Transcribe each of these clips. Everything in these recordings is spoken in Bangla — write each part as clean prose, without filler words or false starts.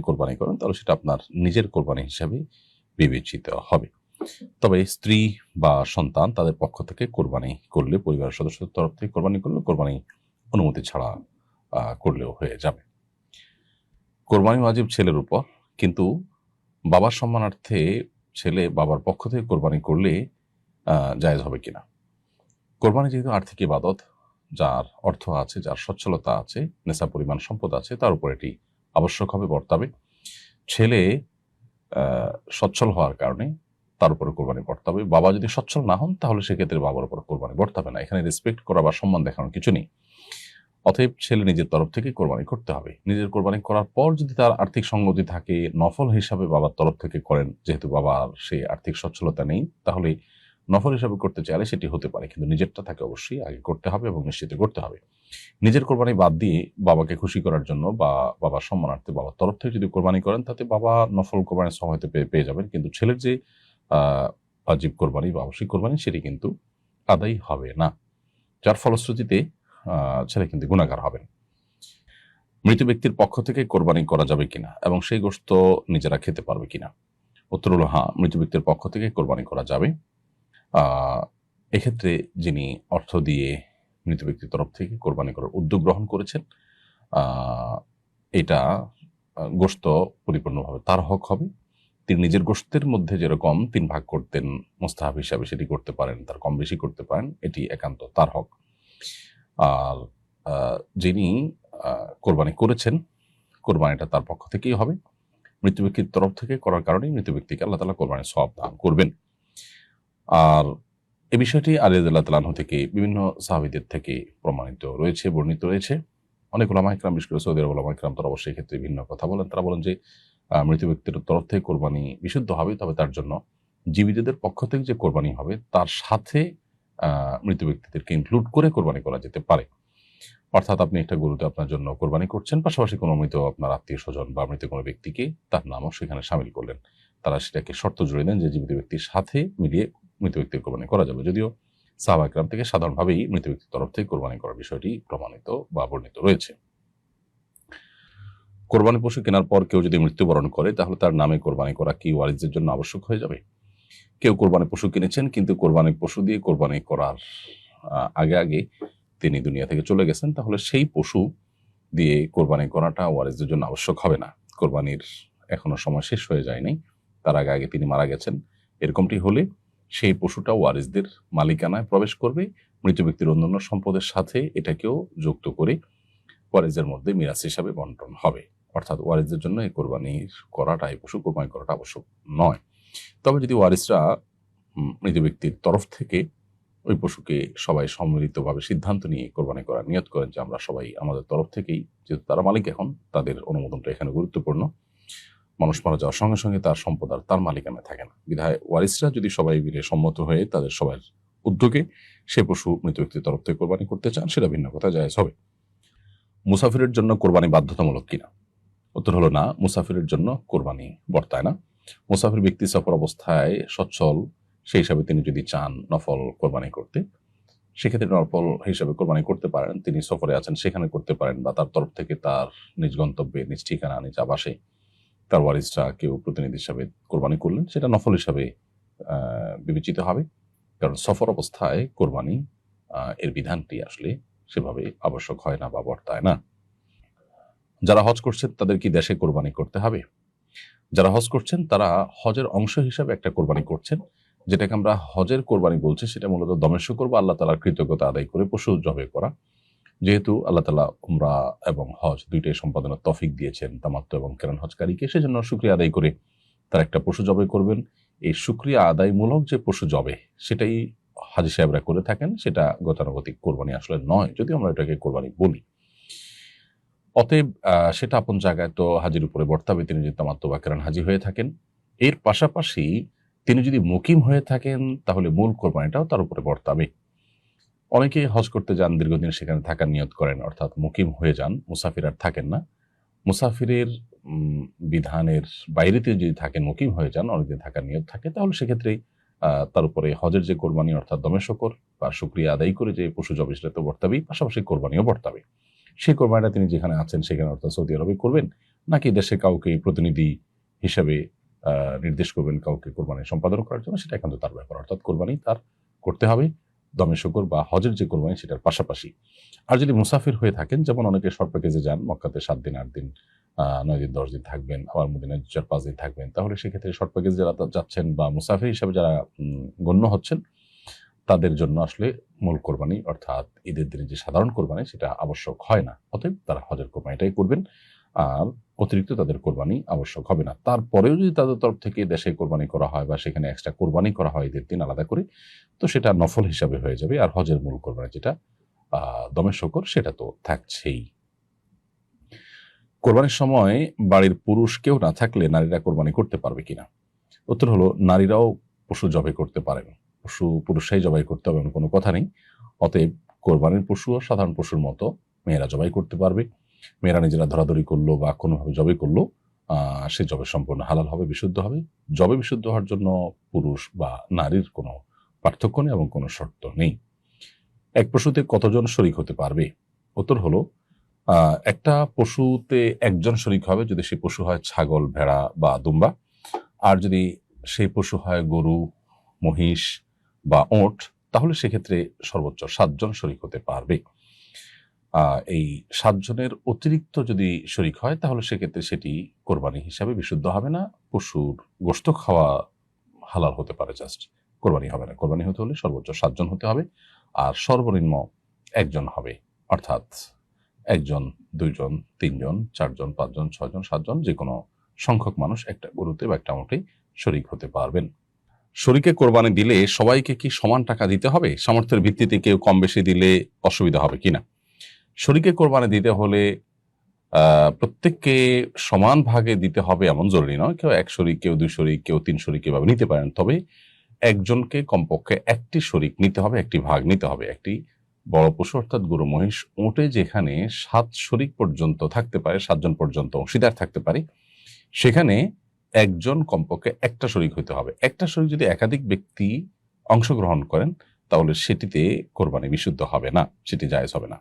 কোরবানি করেন তাহলে সেটা আপনার নিজের কোরবানি হিসাবে বিবেচিত হবে। তবে স্ত্রী বা সন্তান তাদের পক্ষ থেকে কোরবানি করলে, পরিবারের সদস্যদের তরফ থেকে কোরবানি করলে, কোরবানি অনুমতি ছাড়া করলেও হয়ে যাবে। কোরবানি ওয়াজিব ছেলের উপর, কিন্তু বাবার সম্মানার্থে ছেলে বাবার পক্ষ থেকে কোরবানি করলে জায়েজ হবে কিনা। কোরবানি যেহেতু আর্থিক ইবাদত, যার অর্থ আছে, যার সচ্ছলতা আছে, নেশা পরিমাণ সম্পদ আছে, তার উপর এটি আবশ্যক হবে, বর্তাবে। ছেলে সচ্ছল হওয়ার কারণে তার উপরে কোরবানি বর্তাবে। বাবা যদি সচ্ছল না হন তাহলে সেক্ষেত্রে বাবার উপর কোরবানি বর্তাবে না। এখানে রেসপেক্ট করা বা সম্মান দেখানোর কিছু নেই। অতএব ছেলে নিজের তরফ থেকে কোরবানি করতে হবে। নিজের কোরবানি করার পর যদি তার আর্থিক সঙ্গতি থাকে, নফল হিসাবে বাবার তরফ থেকে করেন, যেহেতু বাবার সেই আর্থিক সচ্ছলতা নেই, তাহলে নফল হিসাবে করতে চাইলে সেটি হতে পারে, কিন্তু নিজেরটা তাকে অবশ্যই আগে করতে হবে এবং নিশ্চিত করতে হবে। নিজের কোরবানি বাদ দিয়ে বাবাকে খুশি করার জন্য বা বাবার সম্মানার্থে বাবার তরফ থেকে যদি কোরবানি করেন, তাতে বাবা নফল কোরবানির সময় হয়তো পেয়ে যাবেন, কিন্তু ছেলের যে ওয়াজিব কোরবানি বা আবশ্যিক কোরবানি সেটি কিন্তু আদায় হবে না, যার ফলশ্রুতিতে ছেলে কিন্তু গুনাহগার হবেন। মৃত ব্যক্তির পক্ষ থেকে কোরবানি করা যাবে কিনা এবং সেই গোশত নিজেরা খেতে পারবে কিনা। উত্তর হলো হ্যাঁ, মৃত ব্যক্তির পক্ষ থেকে কোরবানি করা যাবে। এক্ষেত্রে যিনি অর্থ দিয়ে মৃত ব্যক্তির তরফ থেকে কোরবানি করার উদ্যোগ গ্রহণ করেছেন, এটা গোশত পরিপূর্ণভাবে তার হক হবে। তিনি নিজের গোশতের মধ্যে যেরকম 3 ভাগ করতেন মুস্তাহাব হিসাবে, সেটি করতে পারেন, তার কম বেশি করতে পারেন, এটি একান্ত তার হক। আর যিনি কোরবানি করেছেন, কোরবানিটা তার পক্ষ থেকেই হবে। মৃত ব্যক্তির তরফ থেকে করার কারণেই মৃত ব্যক্তিকে আল্লাহ তাআলা কোরবানির সওয়াব দান করবেন। আর এই বিষয়টি আলী রাদিয়াল্লাহু তাআলা আনহু থেকে, বিভিন্ন সাহাবীদের থেকে প্রমাণিত রয়েছে, বর্ণিত রয়েছে। অনেক উলামা ইকরাম, বিশেষ করে সৌদি আরব উলামা ইকরাম, তারা অবশ্যই ক্ষেত্রে ভিন্ন কথা বলেন। তারা বলেন যে মৃত ব্যক্তির তরফ থেকে কোরবানি বিশুদ্ধ হবে, তবে তার জন্য জীবিতদের পক্ষ থেকে যে কোরবানি হবে তার সাথে মৃত ব্যক্তিদেরকে ইনক্লুড করে কোরবানি করা যেতে পারে। অর্থাৎ আপনি একটা গরুতে আপনার জন্য কোরবানি করছেন, পাশাপাশি কোনো মৃত আপনার আত্মীয় স্বজন বা মৃত কোনো ব্যক্তিকে, তার নামও সেখানে সামিল করলেন। তারা সেটাকে শর্ত জুড়ে দেন যে জীবিত ব্যক্তির সাথে মিলিয়ে মৃত ব্যক্তির কোরবানি করা যাবে। যদিও সাহাবা ইকরাম থেকে সাধারণভাবেই মৃত ব্যক্তির তরফ থেকে কোরবানি করার বিষয়টি প্রমাণিত বা বর্ণিত রয়েছে। কোরবানি পশু কেনার পর কেউ যদি মৃত্যুবরণ করে, তাহলে তার নামে কোরবানি করা কি ওয়ারিসদের জন্য আবশ্যক হয়ে যাবে? কেউ কোরবানি পশু কিনেছেন, কিন্তু কোরবানি পশু দিয়ে কোরবানি করার আগে আগে তিনি দুনিয়া থেকে চলে গেছেন, তাহলে সেই পশু দিয়ে কোরবানি করাটা ওয়ারিসদের জন্য আবশ্যক হবে না। কোরবানির এখনো সময় শেষ হয়ে যায়নি, তার আগে আগে তিনি মারা গেছেন। এরকমটি হলে সেই পশুটা ওয়ারিসদের মালিকানায় প্রবেশ করবে, মৃত ব্যক্তির অন্যান্য সম্পদের সাথে এটাকেও যুক্ত করে ওয়ারিসদের মধ্যে মিরাস হিসাবে বন্টন হবে। অর্থাৎ ওয়ারিসদের জন্য এই কোরবানির করাটা, এই পশু কোরবানি করাটা আবশ্যক নয়। তবে যদি ওয়ারিসরা মৃত ব্যক্তির তরফ থেকে ওই পশুকে সবাই সম্মিলিতভাবে সিদ্ধান্ত নিয়ে কোরবানি করার নিয়ত করেন যে আমরা সবাই আমাদের তরফ থেকেই, যেহেতু তারা মালিক এখন, তাদের অনুমোদনটা এখানে গুরুত্বপূর্ণ। মানুষ মারা যাওয়ার সঙ্গে সঙ্গে তার সম্পদ আর তার মালিকানায় থাকে না, বিধায় ওয়ারিসরা যদি সবাই মিলে সম্মত হয়ে তাদের সবার উদ্যোগে সে পশু মৃত ব্যক্তির তরফ থেকে কোরবানি করতে চান, সেটা ভিন্ন কথা, জায়েজ হবে। মুসাফিরের জন্য কোরবানি বাধ্যতামূলক কিনা? উত্তর হলো না, মুসাফিরের জন্য কোরবানি বর্তায় না। মুসাফির ব্যক্তি সফর অবস্থায় সচ্ছল, সেই হিসাবে তিনি যদি চান নফল কোরবানি করতে, সেক্ষেত্রে নফল হিসাবে কোরবানি করতে পারেন। তিনি সফরে আছেন, সেখানে করতে পারেন, বা তার তরফ থেকে তার নিজ গন্তব্যে, নিজ ঠিকানা, নিজ আবাসে তার ওয়ারিসরা কেউ প্রতিনিধি হিসাবে কোরবানি করলেন, সেটা নফল হিসাবে বিবেচিত হবে। কারণ সফর অবস্থায় কোরবানি এর বিধানটি আসলে সেভাবে আবশ্যক হয় না বা বর্তায় না। যারা হজ করছেন তাদের কি দেশে কোরবানি করতে হবে? যারা হজ করছেন তারা হজের অংশ হিসাবে একটা কোরবানি করছেন, যেটাকে আমরা হজের কোরবানি বলছি। সেটা মূলত দমের শুকর বা আল্লাহ তাআলার কৃতজ্ঞতা আদায় করে পশু জবাই করা। যেহেতু আল্লাহ তাআলা উমরা এবং হজ দুইটাই সম্পাদনের তৌফিক দিয়েছেন তামাত্তু এবং কিরান হজকারীকে, সেজন্য শুকরিয়া আদায় করে তারা একটা পশু জবাই করবেন। এই শুকরিয়া আদায়মূলক যে পশু জবে, সেটাই হাজী সাহেবরা করে থাকেন, সেটা গতানুগতিক কোরবানি আসলে নয়, যদিও আমরা এটাকে কোরবানি বলি। অতএব সেটা আপন জায়গায় তো হাজির উপরে বর্তাবে, তিনি যদি তামাত্তু বা কিরান হাজি হয়ে থাকেন। এর পাশাপাশি তিনি যদি মুকিম হয়ে থাকেন, তাহলে মূল কোরবানিটাও তার উপরে বর্তাবে। অনেকে হজ করতে যান, দীর্ঘদিন সেখানে থাকার নিয়ত করেন, অর্থাৎ মুকিম হয়ে যান, মুসাফির আর থাকেন না। মুসাফিরের বিধানের বাইরেতে যদি থাকেন, মুকিম হয়ে যান, অনেকদিন থাকার নিয়ত থাকে, তাহলে সেক্ষেত্রে তার উপরে হজের যে কোরবানি, অর্থাৎ দমে শকর বা শুকরিয়া আদায় করে যে পশু জবে, সেটা তো বর্তাবেই, পাশাপাশি কোরবানিও বর্তাবে। সেই কোরবানিটা তিনি যেখানে আছেন সেখানে অর্থাৎ সৌদি আরবে করবেন, নাকি দেশে কাউকে প্রতিনিধি হিসাবে নির্দেশ করবেন কাউকে কোরবানি সম্পাদন করার জন্য, সেটা একান্ত তার ব্যাপার। অর্থাৎ কোরবানি তার করতে হবে দমে শুকর বা হজের যে কোরবানি সেটার পাশাপাশি। আর যদি মুসাফির হয়ে থাকেন, যেমন অনেকে শর্ট প্যাকেজে যান, মক্কাতে 7 দিন 8 দিন 9 দিন 10 দিন থাকবেন, আবার মদিনায় 4-5 দিন থাকবেন, তাহলে সেক্ষেত্রে শর্ট প্যাকেজ যারা যাচ্ছেন বা মুসাফির হিসাবে যারা গণ্য হচ্ছেন, তাদের জন্য আসলে মূল কোরবানি অর্থাৎ ঈদের দিনে যে সাধারণ কোরবানি সেটা আবশ্যক হয় না। অতএব তারা হজের কোরবানিটাই করবেন, আর অতিরিক্ত তাদের কোরবানি আবশ্যক হবে না। তারপরেও যদি তাদের তরফ থেকে দেশে কোরবানি করা হয় বা সেখানে এক্সট্রা কোরবানি করা হয় ঈদের দিন আলাদা করে, তো সেটা নফল হিসাবে হয়ে যাবে। আর হজের মূল কোরবানি যেটা দমে শকর, সেটা তো থাকছেই। কোরবানির সময় বাড়ির পুরুষ কেউ না থাকলে নারীরা কোরবানি করতে পারবে কিনা? উত্তর হলো, নারীরাও পশু জবাই করতে পারেন, পশু পুরুষরাই জবাই করতে হবে এমন কোনো কথা নেই। অতএব কোরবানির পশুও সাধারণ পশুর মতো মেয়েরা জবাই করতে পারবে। মেয়েরা নিজেরা ধরাধরি করলো বা কোনোভাবে জবাই করলো, সে জবে সম্পূর্ণ হালাল হবে, বিশুদ্ধ হবে। জবে বিশুদ্ধ হওয়ার জন্য পুরুষ বা নারীর কোনো পার্থক্য নেই এবং কোনো শর্ত নেই। এক পশুতে কতজন শরিক হতে পারবে? উত্তর হলো, একটা পশুতে একজন শরিক হবে যদি সেই পশু হয় ছাগল, ভেড়া বা দুম্বা। আর যদি সেই পশু হয় গরু, মহিষ বা ওট, তাহলে সেক্ষেত্রে সর্বোচ্চ 7 জন শরিক হতে পারবে। এই 7 জনের অতিরিক্ত যদি শরিক হয় তাহলে সেক্ষেত্রে সেটি কোরবানি হিসাবে বিশুদ্ধ হবে না। পশুর গোশত খাওয়া হালাল হতে পারে, জাস্ট কোরবানি হবে না। কোরবানি হতে হলে সর্বোচ্চ 7 জন হতে হবে, আর সর্বনিম্ন 1 জন হবে। অর্থাৎ 1 জন, 2 জন, 3 জন, 4 জন, 5 জন, 6 জন, 7 জন, যে কোনো সংখ্যক মানুষ একটা গরুতে বা একটা মোটে শরিক হতে পারবেন। শরিকে কোরবানি দিলে সবাইকে কি সমান টাকা দিতে হবে? সামর্থ্যের ভিত্তিতে কেউ কম বেশি দিলে অসুবিধা হবে কিনা? শরিকে কোরবানি দিতে হলে প্রত্যেককে সমান ভাগে দিতে হবে এমন জরুরি নয়। কেউ 1 শরিক, কেউ 2 শরিক, কেউ 3 শরিক এভাবে নিতে পারেন। তবে একজনকে কমপক্ষে 1টি শরিক নিতে হবে, 1টি ভাগ নিতে হবে। একটি বড় পশু অর্থাৎ গরু, মহিষ, উটে যেখানে 7 শরিক পর্যন্ত থাকতে পারে, 7 জন পর্যন্ত অংশীদার থাকতে পারে, সেখানে একজন কমপক্ষে 1টা শরিক হতে হবে। 1টা শরিক যদি একাধিক ব্যক্তি অংশগ্রহণ করেন তাহলে সেটিতে কোরবানি বিশুদ্ধ হবে না, সেটি জায়েজ হবে না।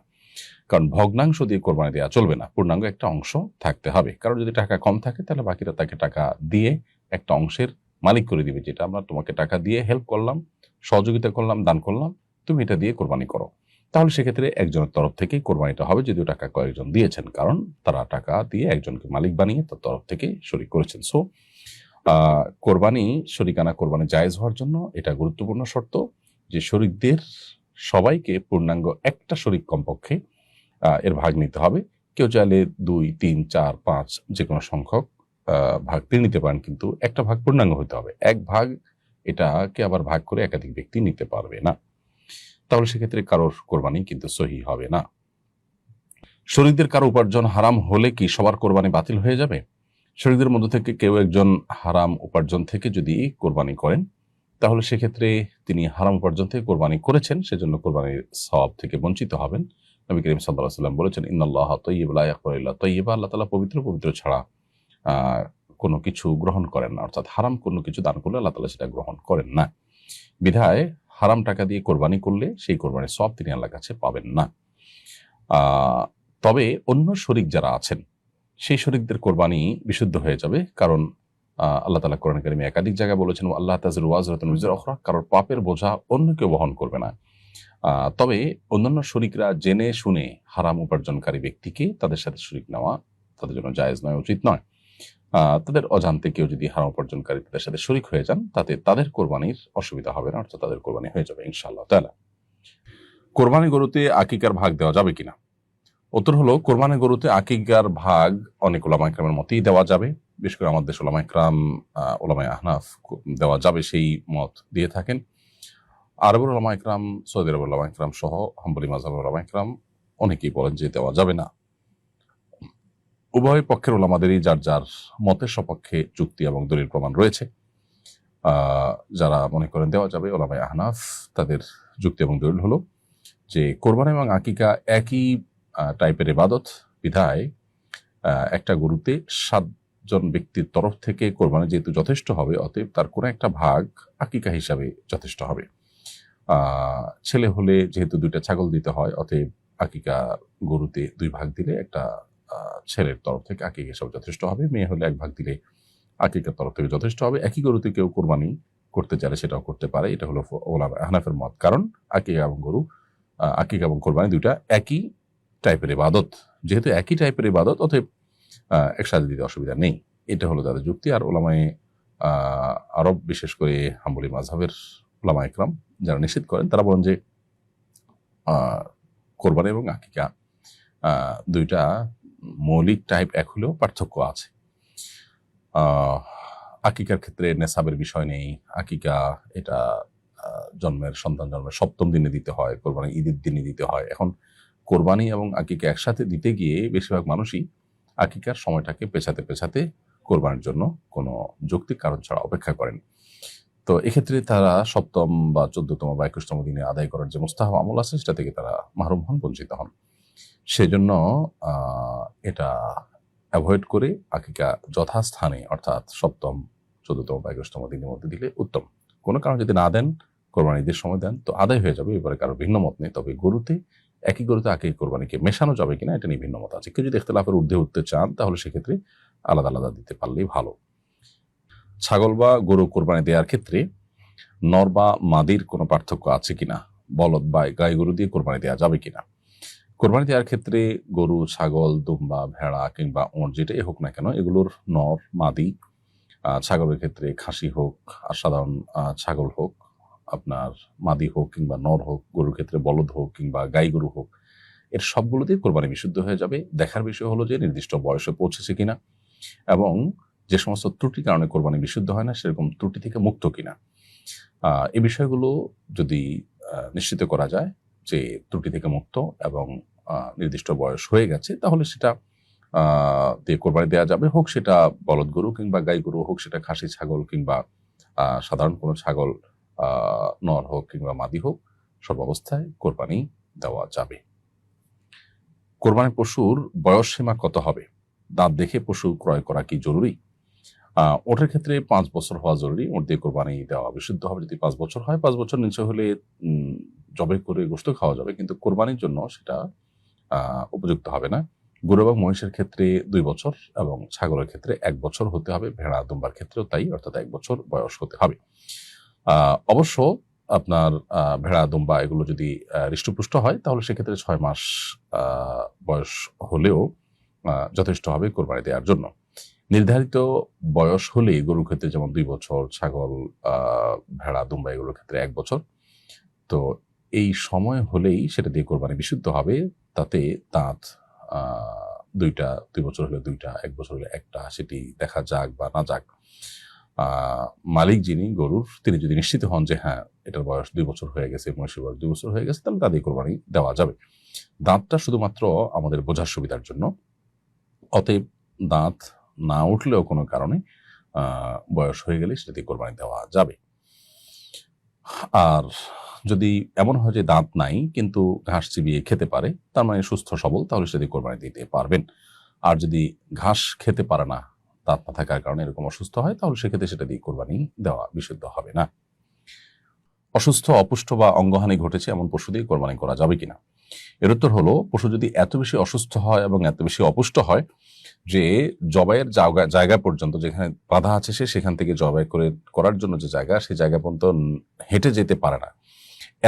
কারণ ভগ্নাংশ দিয়ে কোরবানি দেওয়া চলবে না, পূর্ণাঙ্গ একটা অংশ থাকতে হবে। কারণ যদি টাকা কম থাকে তাহলে বাকিরা তাকে টাকা দিয়ে একটা অংশের মালিক করে দিবে, যেটা আমরা তোমাকে টাকা দিয়ে হেল্প করলাম, সহযোগিতা করলাম, দান করলাম, তুমি এটা দিয়ে কোরবানি করো। তাহলে সেক্ষেত্রে একজনের তরফ থেকেই কোরবানিটা হবে, যদিও টাকা কয়েকজন দিয়েছেন, কারণ তারা টাকা দিয়ে একজনকে মালিক বানিয়ে তার তরফ থেকে শরিক করেছেন। সো কোরবানি, শরিকানা কোরবানি জায়েজ হওয়ার জন্য এটা গুরুত্বপূর্ণ শর্ত যে শরিকদের সবাইকে পূর্ণাঙ্গ 1টা শরিক কমপক্ষে এর ভাগ নিতে হবে। কেউ চাইলে 2, 3, 4, 5 যে কোনো সংখ্যক ভাগ তিনি নিতে পারেন, কিন্তু একটা ভাগ পূর্ণাঙ্গ হতে হবে। 1 ভাগ এটাকে আবার ভাগ করে একাধিক ব্যক্তি নিতে পারবে না, তাহলে সেক্ষেত্রে কারোর কোরবানি কিন্তু সহি হবে না। শরিকদের কারো উপার্জন হারাম হলে কি সবার কোরবানি বাতিল হয়ে যাবে? শরিকদের মধ্য থেকে কেউ একজন হারাম উপার্জন থেকে যদি কোরবানি করেন তাহলে সেক্ষেত্রে তিনি হারাম উপার্জন থেকে কোরবানি করেছেন, সেজন্য কোরবানির সওয়াব থেকে বঞ্চিত হবেন। নবী করিম সাল্লাল্লাহু আলাইহি ওয়াসাল্লাম বলেছেন, ইন্নাল্লাহা তাইয়্যিবুন লা ইয়াকবালু ইল্লা তাইয়্যিবা, আল্লাহ তাআলা পবিত্র, পবিত্র ছাড়া কোনো কিছু গ্রহণ করেন না। অর্থাৎ হারাম কোনো কিছু দান করলে আল্লাহ তাআলা সেটা গ্রহণ করেন না। বিধায় হারাম টাকা দিয়ে কোরবানি করলে সেই কোরবানির সওয়াব তিনি আল্লাহর কাছে পাবেন না। তবে অন্য শরিক যারা আছেন সেই শরিকদের কোরবানি বিশুদ্ধ হয়ে যাবে, কারণ আল্লাহ তাআলা কোরআন কারীমে একাধিক জায়গায় বলেছেন, আল্লাহ তাযিরু ওয়াজিরাতুন বিজরা উখরা, কারোর পাপের বোঝা অন্য কেউ বহন করবে না। তবে অন্যান্য শরিকরা জেনে শুনে হারাম উপার্জনকারী ব্যক্তিকে তাদের সাথে শরিক নেওয়া তাদের জন্য জায়েজ নয়, উচিত নয়। তাদের অজান্তে কেউ যদি হারাম উপার্জনকারী তাদের সাথে শরিক হয়ে যান, তাতে তাদের কোরবানির অসুবিধা হবে না, অর্থাৎ তাদের কোরবানি হয়ে যাবে ইনশাআল্লাহ তাআলা। কোরবানি গরুতে আকিকার ভাগ দেওয়া যাবে কিনা? উত্তর হলো, কোরবানি গরুতে আকিকার ভাগ অনেক উলামায়ে কেরামের মতেই দেওয়া যাবে। বিশেষ করে আমাদের দেশে উলামায়ে কেরাম, উলামায়ে আহনাফ দেওয়া যাবে সেই মত দিয়ে থাকেন। আরবের উলামায়ে কেরাম, সৌদি আরবের উলামায়ে কেরাম সহ হাম্বলি মাযহাবের উলামায়ে কেরাম অনেকেই বলেন যে দেওয়া যাবে না। উভয় পক্ষের উলামাদেরই যার যার মতের সপক্ষে যুক্তি এবং দলিল প্রমাণ রয়েছে। যারা মনে করেন দেওয়া যাবে, উলামায়ে আহনাফ, তাদের যুক্তি এবং দলিল হলো যে কোরবানি এবং আকিকা একই টাইপের ইবাদত, বিধায় একটা গরুতে 7 জন ব্যক্তির তরফ থেকে কোরবানি যেহেতু যথেষ্ট হবে, অতএব তার কোনো একটা ভাগ আকিকা হিসাবে যথেষ্ট হবে। ছেলে হলে যেহেতু 2টা ছাগল দিতে হয়, অতএব আকিকা গরুতে 2 ভাগ দিলে একটা ছেলের তরফ থেকে আকিকা হিসাবে যথেষ্ট হবে, মেয়ে হলে 1 ভাগ দিলে আকিকার তরফ থেকে যথেষ্ট হবে। একই গরুতে কেউ কোরবানি করতে চাইলে সেটাও করতে পারে, এটা হলো ওলামা হানাফের মত। কারণ আকিকা এবং গরু, আকিকা এবং কোরবানি দুইটা একই টাইপের ইবাদত, যেহেতু একই টাইপের ইবাদত অতএব একসাথে দিতে অসুবিধা নেই, এটা হলো তাদের যুক্তি। আর ওলামায়ে আরব, বিশেষ করে হাম্বলি মাযহাবের ওলামা ইকরাম যারা নিষেধ করেন, তারা বলেন যে কোরবানি এবং আকিকা দুইটা মৌলিক টাইপ এক হলেও পার্থক্য আছে। আকিকার ক্ষেত্রে নেসাবের বিষয় নেই, আকিকা এটা সন্তান জন্মের 7ম দিনে দিতে হয়, কোরবানি ঈদের দিনে দিতে হয়। এখন কোরবানি এবং আকিকা একসাথে দিতে গিয়ে বেশিরভাগ মানুষই আকিকার সময়টাকে পেছাতে কোরবানির জন্য কোনো যৌক্তিক কারণ ছাড়া অপেক্ষা করেন। তো এক্ষেত্রে তারা 7ম বা 14তম বা 21তম দিনে আদায় করার যে মুস্তাহাব আমল আছে সেটা থেকে তারা মাহরুম হন, বঞ্চিত হন। সেজন্য এটা অ্যাভয়েড করে আকিকা যথাস্থানে, অর্থাৎ 7ম, 14তম বা 21তম দিনের মধ্যে দিলে উত্তম। কোনো কারণ যদি না দেন, কোরবানি ঈদের সময় দেন, তো আদায় হয়ে যাবে, এবারে কারো ভিন্ন মত নেই। তবে একই গরুতে আকিকা কোরবানিকে মেশানো যাবে কিনা এটা নিয়ে ভিন্ন মত আছে। কেউ যদি ইখতিলাফের ঊর্ধ্বে উঠতে চান তাহলে সেক্ষেত্রে আলাদা আলাদা দিতে পারলেই ভালো। ছাগল বা গরু কোরবানি দেওয়ার ক্ষেত্রে নর বা মাদির কোনো পার্থক্য আছে কিনা, বলদ বা গাই গরু দিয়ে কোরবানি দেওয়া যাবে কিনা। কোরবানি দেওয়ার ক্ষেত্রে গরু, ছাগল, দুম্বা, ভেড়া কিংবা ওঁট যেটাই হোক না কেন, এগুলোর নর মাদি, ছাগলের ক্ষেত্রে খাসি হোক আর সাধারণ ছাগল হোক, আপনার মাদি হোক কিংবা নর হোক, গরুর ক্ষেত্রে বলদ হোক কিংবা গাই গরু হোক, এর সবগুলোতেই কোরবানি বিশুদ্ধ হয়ে যাবে। দেখার বিষয় হলো যে নির্দিষ্ট বয়সে পৌঁছেছে কিনা এবং যে সমস্ত ত্রুটির কারণে কোরবানি বিশুদ্ধ হয় না সেরকম ত্রুটি থেকে মুক্ত কিনা। এই বিষয়গুলো যদি নিশ্চিত করা যায় যে ত্রুটি থেকে মুক্ত এবং নির্দিষ্ট বয়স হয়ে গেছে, তাহলে সেটা দিয়ে কোরবানি দেওয়া যাবে। হোক সেটা বলদ গরু কিংবা গাই গরু, হোক সেটা খাসি ছাগল কিংবা সাধারণ কোনো ছাগল, নর হোক কিংবা মাদি হোক, সব অবস্থায় কোরবানি দেওয়া যাবে। কোরবানির পশুর বয়স সীমা কত হবে? দাঁত দেখে পশু ক্রয় করা কি জরুরি? ওটার ক্ষেত্রে 5 বছর হওয়া জরুরি, ওর দিয়ে কোরবানি দেওয়া বিশুদ্ধ হবে। যদি 5 বছর হয়, 5 বছর নিচে হলে জবে করে গোশত খাওয়া যাবে, কিন্তু কোরবানির জন্য সেটা উপযুক্ত হবে না। গরু এবং মহিষের ক্ষেত্রে 2 বছর এবং ছাগলের ক্ষেত্রে 1 বছর হতে হবে, ভেড়া দুম্বার ক্ষেত্রেও তাই, অর্থাৎ 1 বছর বয়স হতে হবে। অবশ্য আপনার ভেড়া দুম্বা এগুলো যদি হৃষ্টপুষ্ট হয় তাহলে সেক্ষেত্রে 6 মাস বয়স হলেও যথেষ্ট হবে কোরবানি দেওয়ার জন্য। নির্ধারিত বয়স হলে গরুর ক্ষেত্রে যেমন 2 বছর, ছাগল, ভেড়া দুম্বা এগুলোর ক্ষেত্রে 1 বছর, তো এই সময় হলেই সেটা দিয়ে কোরবানি বিশুদ্ধ হবে। তাতে দাঁত 2টা, 2 বছর হলে 2টা, 1 বছর হলে 1টা, সেটি দেখা যাক বা না যাক, মালিক যিনি গরুর, তিনি যদি নিশ্চিত হন যে হ্যাঁ এটার বয়স 2 বছর হয়ে গেছে, মহিষের বয়স 2 বছর হয়ে গেছে, তাহলে তা দিয়ে কোরবানি দেওয়া যাবে। দাঁতটা শুধুমাত্র আমাদের বোঝার সুবিধার জন্য, অতএব দাঁত না উঠলেও কোনো কারণে বয়স হয়ে গেলে সেটা দিয়ে কোরবানি দেওয়া যাবে। আর যদি এমন হয় যে দাঁত নাই কিন্তু ঘাস চিবিয়ে খেতে পারে, তার মানে সুস্থ সবল, তাহলে সেটা দিয়ে কোরবানি দিতে পারবেন। আর যদি ঘাস খেতে পারে না, দাঁত না থাকার কারণে এরকম অসুস্থ হয়, তাহলে সেক্ষেত্রে সেটা দিয়ে কোরবানি দেওয়া বিশুদ্ধ হবে না। অসুস্থ, অপুষ্ট বা অঙ্গহানি ঘটেছে এমন পশু দিয়ে কোরবানি করা যাবে কিনা? এর উত্তর হলো, পশু যদি এত বেশি অসুস্থ হয় এবং এত বেশি অপুষ্ট হয় যে জবাইয়ের জায়গা পর্যন্ত, যেখানে বাধা আছে সেখান থেকে জবাই করার জন্য যে জায়গা, সেই জায়গা পর্যন্ত হেঁটে যেতে পারে না,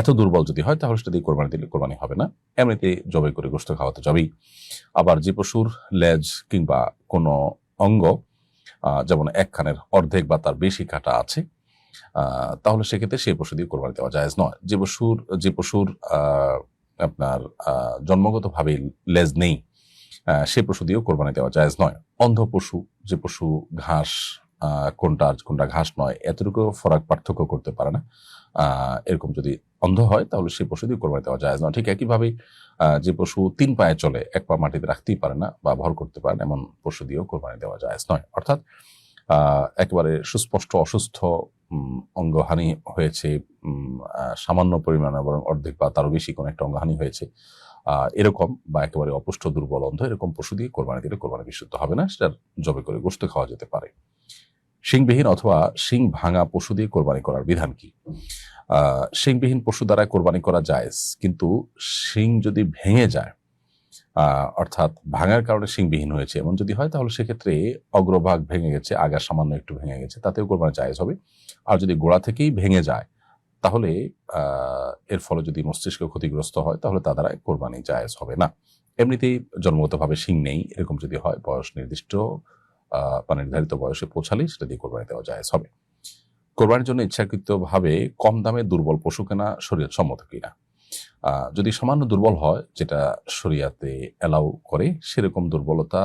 এত দুর্বল যদি হয়, তাহলে সেটা দিয়ে কোরবানি দিলে কোরবানি হবে না। এমনিতে জবাই করে গোশত খাওয়াতে যাবেই। আবার যে পশুর লেজ কিংবা কোনো অঙ্গ যেমন 1 কানের অর্ধেক বা তার বেশি কাটা আছে, তাহলে সেক্ষেত্রে সেই পশু দিয়ে কোরবানি দেওয়া জায়েজ নয়। যে পশুর আপনার জন্মগতভাবে লেজ নেই, সে পশু দিয়েও কোরবানি দেওয়া জায়েজ নয়। অন্ধ পশু, যে পশু ঘাস কোনটা ঘাস নয় এতটুকু ফরাক পার্থক্য করতে পারে না, এরকম যদি অন্ধ হয় তাহলে সেই পশু দিয়ে কোরবানি দেওয়া জায়েজ নয়। ঠিক একইভাবে যে পশু 3 পায়ে চলে, 1 পা মাটিতে রাখতেই পারে না বা ভর করতে পারে না, এমন পশু দিয়েও কোরবানি দেওয়া জায়েজ নয়। অর্থাৎ একেবারে সুস্পষ্ট অসুস্থ, অঙ্গহানি হয়েছে সামান্য পরিমাণে, বরং অর্ধেক বা তারও বেশি কোনো একটা অঙ্গহানি হয়েছে, এরকম, বা একেবারে অপুষ্ট, দুর্বল, অন্ধ, এরকম পশু দিয়ে কোরবানি দিলে কোরবানি বিশুদ্ধ হবে না, সেটার জবে করে গোশত খাওয়া যেতে পারে। শিংবিহীন অথবা শিং ভাঙা পশু দিয়ে কোরবানি করার বিধান কি? শিংবিহীন পশু দ্বারা কোরবানি করা জায়েজ, কিন্তু শিং যদি ভেঙে যায়, অর্থাৎ ভাঙার কারণে শিংবিহীন হয়েছে এমন যদি হয়, তাহলে সেক্ষেত্রে অগ্রভাগ ভেঙে গেছে, আগা সামান্য একটু ভেঙে গেছে, তাতেও কোরবানি জায়েজ হবে। আর যদি গোড়া থেকেই ভেঙে যায়, তাহলে এর ফলে যদি মস্তিষ্ক ক্ষতিগ্রস্ত হয়, তাহলে তা দ্বারা কোরবানি জায়েজ হবে না। এমনিতেই জন্মগতভাবে শিং নেই, এরকম যদি হয়, বয়স নির্দিষ্ট বা নির্ধারিত বয়সে পৌঁছালেই সেটা দিয়ে কোরবানি দেওয়া জায়েজ হবে। কোরবানির জন্য ইচ্ছাকৃতভাবে কম দামে দুর্বল পশু কেনা শরীয়ত সম্মত কিনা? যদি সামান্য দুর্বল হয়, যেটা শরিয়াতে অ্যালাউ করে, সেরকম দুর্বলতা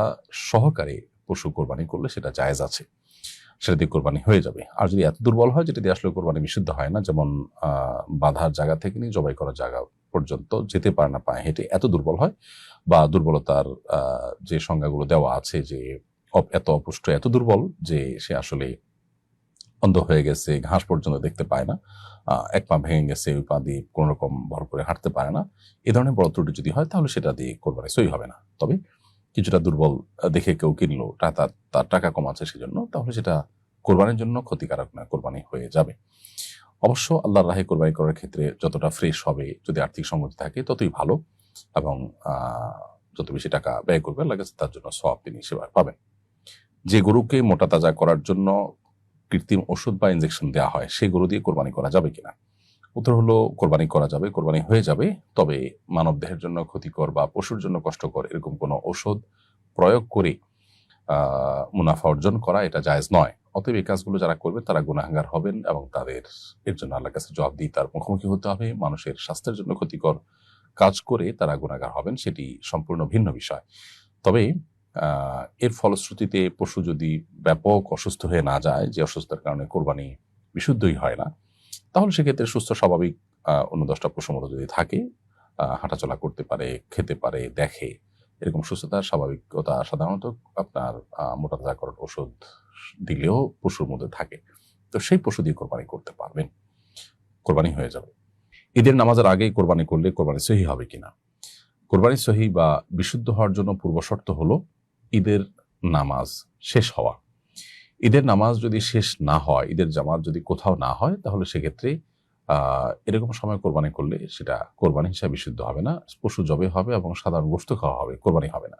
সহকারে পশু কোরবানি করলে সেটা জায়েজ আছে, সেটা দিয়ে কোরবানি হয়ে যাবে। আর যদি এত দুর্বল হয় যেটা দিয়ে আসলে কোরবানি বিশুদ্ধ হয় না, যেমন বাঁধার জায়গা থেকে নিয়ে জবাই করার জায়গা পর্যন্ত যেতে পারে না পায়ে হেঁটে, এত দুর্বল হয়, বা দুর্বলতার যে সংজ্ঞাগুলো দেওয়া আছে যে এত অপুষ্ট, এত দুর্বল যে সে আসলে অন্ধ হয়ে গেছে, ঘাস পর্যন্ত দেখতে পায় না, এক পা ভেঙে গেছে, ওই পা দিয়ে কোনো রকম ভর করে হাঁটতে পারে না, এ ধরনের বড় ত্রুটি যদি হয়, তাহলে সেটা দিয়ে কোরবানি সই হবে না। তবে কিছুটা দুর্বল দেখে কেউ কিনলো, তার টাকা কম আছে সেজন্য, তাহলে সেটা কোরবানির জন্য ক্ষতিকারক না, কোরবানি হয়ে যাবে। অবশ্য আল্লাহর রাহে কোরবানি করার ক্ষেত্রে যতটা ফ্রেশ হবে, যদি আর্থিক সঙ্গতি থাকে, ততই ভালো, এবং যত বেশি টাকা ব্যয় করবে আল্লাহর কাছে, তার জন্য সওয়াব তিনি সেবার পাবেন। যে গরুকে মোটা তাজা করার জন্য কৃত্রিম ওষুধ বা ইনজেকশন দেওয়া হয়, সেই গরু দিয়ে কোরবানি করা যাবে কিনা? উত্তর হলো, কোরবানি করা যাবে, কোরবানি হয়ে যাবে। তবে মানব দেহের জন্য ক্ষতিকর বা পশুর জন্য কষ্টকর এরকম কোনো ওষুধ প্রয়োগ করে মুনাফা অর্জন করা, এটা জায়েজ নয়। অতএব এই কাজগুলো যারা করবে তারা গুনাহগার হবেন, এবং তাদের এর জন্য আল্লাহর কাছে জবাবদিহিতার মুখোমুখি হতে হবে। মানুষের স্বাস্থ্যের জন্য ক্ষতিকর কাজ করে তারা গুনাহগার হবেন, সেটি সম্পূর্ণ ভিন্ন বিষয়। তবে এর ফলশ্রুতিতে পশু যদি ব্যাপক অসুস্থ হয়ে না যায়, যে অসুস্থতার কারণে কোরবানি বিশুদ্ধই হয় না, তাহলে সেক্ষেত্রে সুস্থ স্বাভাবিক অন্য 10টা পশুর মতো যদি থাকে, হাঁটাচলা করতে পারে, খেতে পারে, দেখে, এরকম সুস্থতার স্বাভাবিকতা সাধারণত আপনার মোটা তাজা করার ওষুধ দিলেও পশুর মধ্যে থাকে, তো সেই পশু দিয়ে কোরবানি করতে পারবেন, কোরবানি হয়ে যাবে। ঈদের নামাজের আগেই কোরবানি করলে কোরবানি সহি হবে কিনা? কোরবানি সহি বা বিশুদ্ধ হওয়ার জন্য পূর্ব শর্ত হলো ঈদের নামাজ শেষ হওয়া। ঈদের নামাজ যদি শেষ না হয়, ঈদের জামাত যদি কোথাও না হয়, তাহলে সেক্ষেত্রে এরকম সময় কোরবানি করলে সেটা কোরবানি হিসাবে বিশুদ্ধ হবে না, পশু জবে হবে এবং সাধারণ গোশত খাওয়া হবে, কোরবানি হবে না।